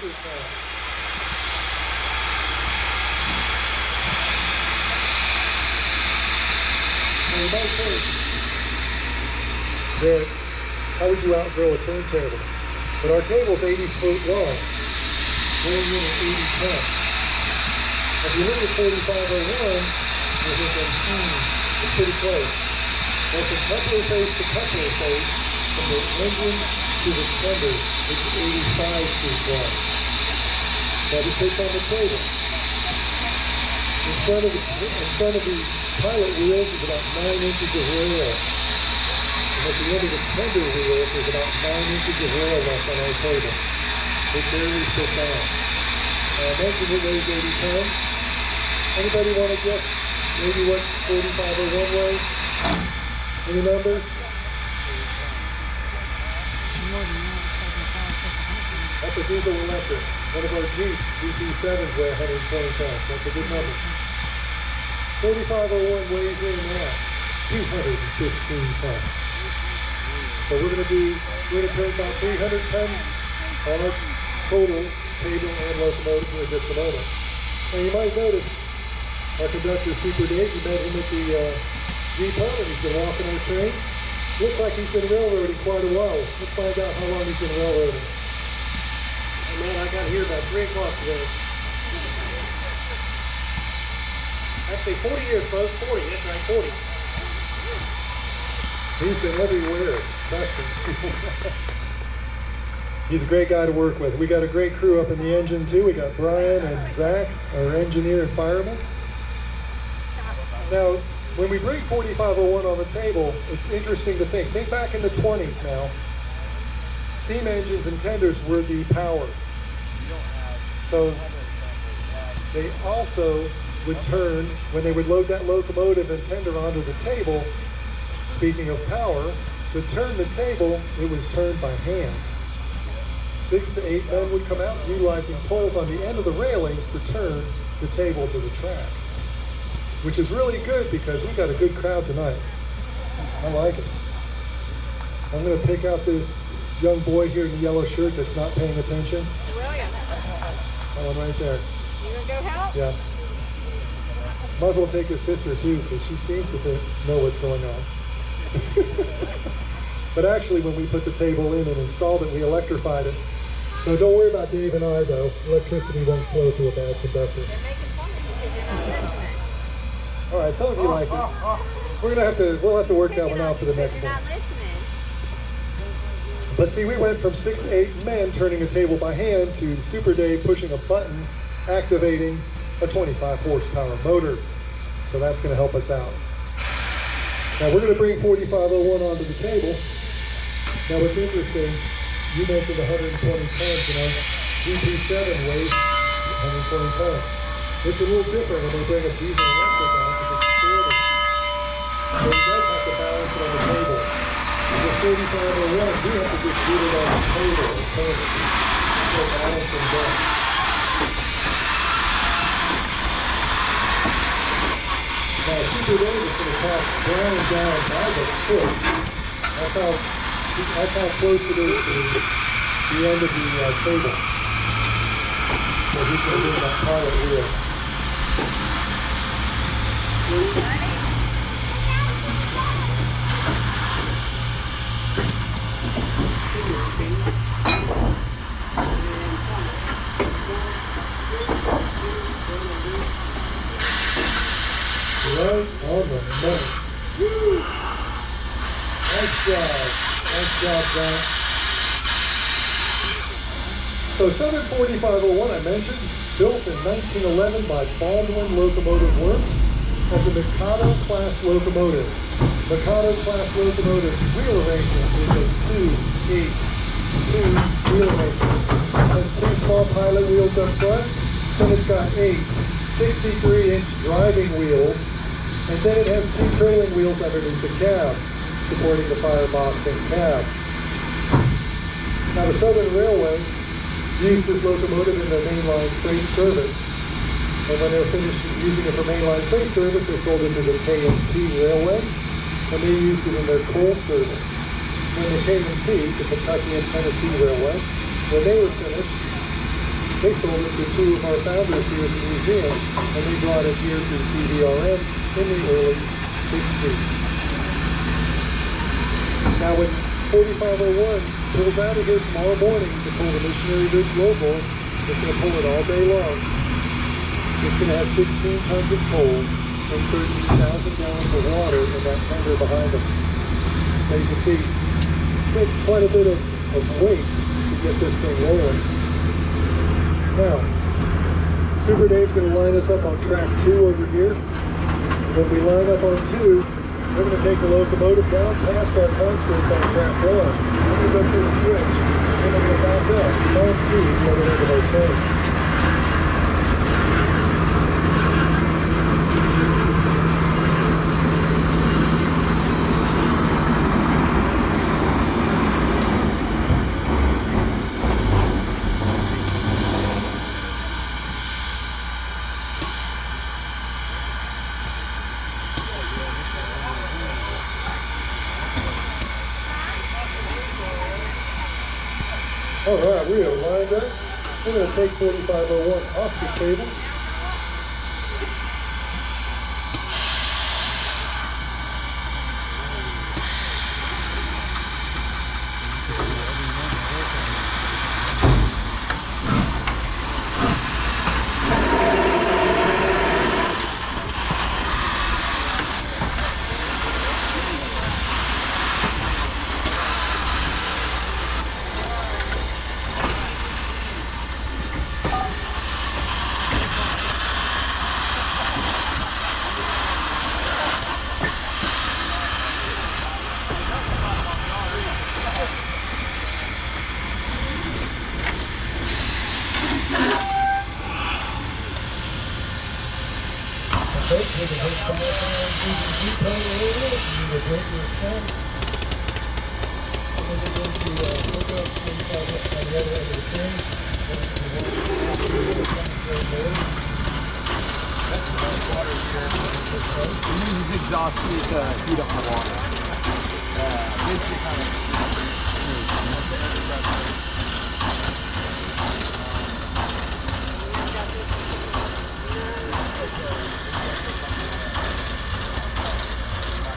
meter ton. Now you might think that how would you outgrow a turntable? But our table's 80 foot long, going in at 80 tons. If you look at 4501, you're thinking, it's pretty close. Well, from coupler face to coupler face, from the engine to the tender, it's 85 feet long. Now this fits on the table. In front of the pilot wheels is about 9 inches of rail. And at the end of the tender wheels, there's about 9 inches of rail left on our table. It barely fits on. I mentioned it weighs 80 tons. Anybody want to guess maybe what 4501 weighs? Any numbers? That's a diesel electric. One of our Jeeps, GT7s, weigh 120 tons. That's a good number. 4501 weighs in at 215 tons. So we're going to turn about 300 tons on our total table and locomotive in just a moment. Now you might notice our conductor, Super Dave, you met him at the Jeep Hub, and he's been walking our train. Looks like he's been railroading quite a while. Let's find out how long he's been railroading. Hey man, I got here about 3 o'clock today. Actually 40 years, folks, 40, that's right, 40. He's been everywhere, trust me. He's a great guy to work with. We got a great crew up in the engine too. We got Brian and Zach, our engineer and fireman. Now, when we bring 4501 on the table, it's interesting to think back in the 20s now. Steam engines and tenders were the power. So they also would turn, when they would load that locomotive and tender onto the table, speaking of power, to turn the table, it was turned by hand. 6 to 8 men would come out utilizing poles on the end of the railings to turn the table to the track. Which is really good because we got a good crowd tonight. I like it. I'm going to pick out this young boy here in the yellow shirt that's not paying attention. William. That one right there. You going to go help? Yeah. Might as well take his sister too because she seems to know what's going on. But actually when we put the table in and installed it, we electrified it. So don't worry about Dave and I though. Electricity won't flow to a bad conductor. They're making fun of you because you're not listening. All right, some of you like it. We'll have to work that one out for the next one. You're not listening. But see, we went from 6 to 8 men turning a table by hand to Super Dave pushing a button, activating a 25 horsepower motor. So that's going to help us out. Now we're going to bring 4501 onto the table. Now what's interesting, you mentioned 120 tons, and our GT7 weighs 120 tons. It's a little different when they bring a diesel electric on because it's shorter. So you guys have to balance it on the table. With 4501, we have to just get it on the table and turn it. So balance and down. Now Super Dave is going to tap down and down by the foot. That's how close it is to the end of the table. So he's going to do that pilot wheel. Right on the money. Woo! Nice job, Zach. So 74501 I mentioned, built in 1911 by Baldwin Locomotive Works as a Mikado class locomotive. Mikado class locomotive's wheel arrangement is a 2-8-2 wheel arrangement. Has 2 small pilot wheels up front, then it's got 8 63-inch driving wheels, and then it has 2 trailing wheels underneath the cab, supporting the firebox and cab. Now the Southern Railway used this locomotive in their mainline freight service, and when they were finished using it for mainline freight service, they sold it to the K&T Railway, and they used it in their coal service. When the K&T, the Kentucky and Tennessee Railway, when they were finished, They sold it to two of our founders here at the museum, and they brought it here to CVRM in the early 60s. Now when 4501 pulls out of here tomorrow morning to pull the Missionary Ridge Lowboy, it's going to pull it all day long. It's going to have 16 tons of coal and 13,000 gallons of water in that tender behind them. So you can see, it takes quite a bit of weight to get this thing rolling. Now, Super Dave's going to line us up on track 2 over here. When we line up on 2, we're going to take the locomotive down past our consist on track 1. We're going to go through the switch, and we're going to back up on 2 the other end of our train. All right, we are lined up. We're going to take 4501 off the table. Use exhaust to heat up the water. Basically kind of